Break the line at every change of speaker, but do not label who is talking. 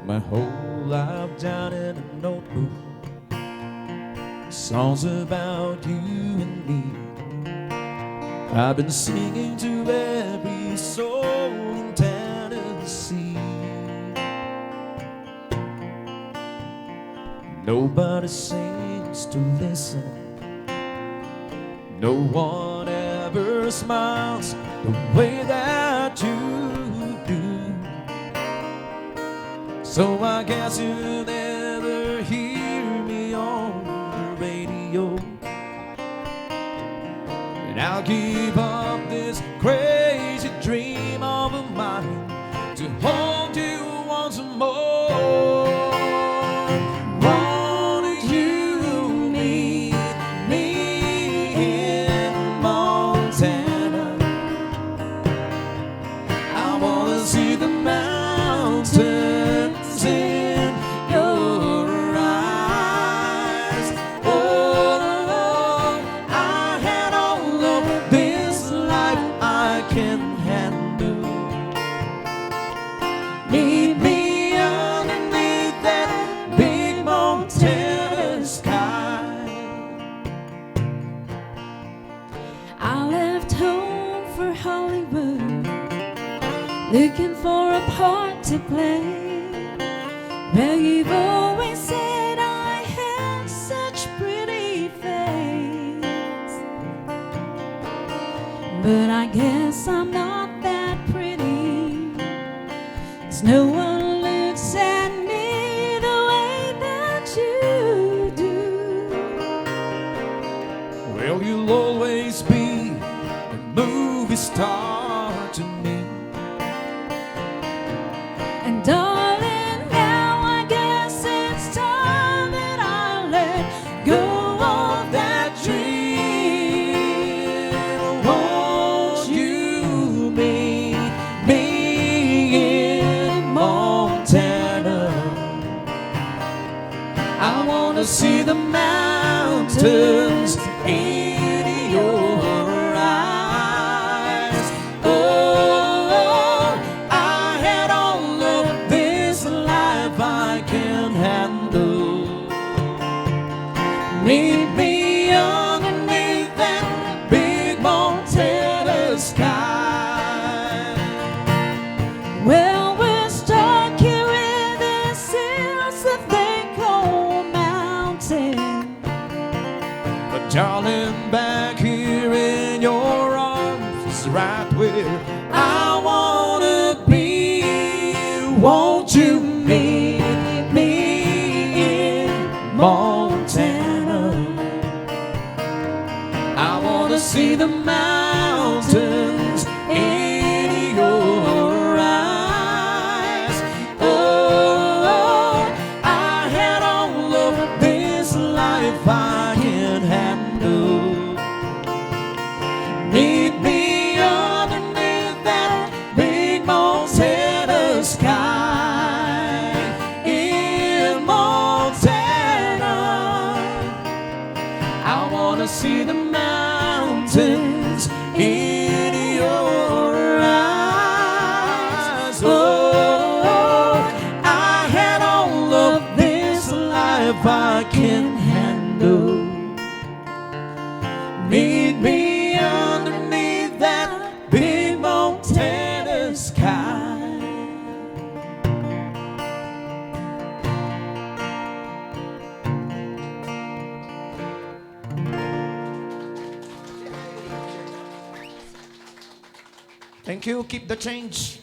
Wrote my whole life down in a notebook, songs about you and me. I've been singing to every soul in Tennessee. Nobody seems to listen, no one ever smiles the way that you do. So I guess you'll never hear me on the radio, and I'll give up this crazy dream of mine to hold you once more. Won't you meet me in Montana? I wanna see the mountains in your eyes. Oh, I had all of this life I can handle. Meet me underneath that big Montana sky.
I left home for Hollywood, looking for a part to play. Well, you've always said I had such pretty face, but I guess I'm not that pretty, 'cause no one looks at me the way that you do.
Well, you'll always be a movie star to me.
And darling, now I guess it's time that I let go of that dream. Won't you meet me in Montana? I wanna see the mountains in your eyes. Oh, I had all of this life I can handle. Meet me underneath that big Montana sky. Well, we're stuck here in this hills that they call mountain, but darling, back here in your arms is right where I wanna be. Won't you meet me in Montana? I wanna see the mountains in your eyes. Oh, I had all of this life I can handle. Meet me underneath that big Montana sky in Montana. I wanna see the mountains in your eyes. Oh, I had all of this life I can handle. Meet me underneath that big Montana sky. Thank you. Keep the change.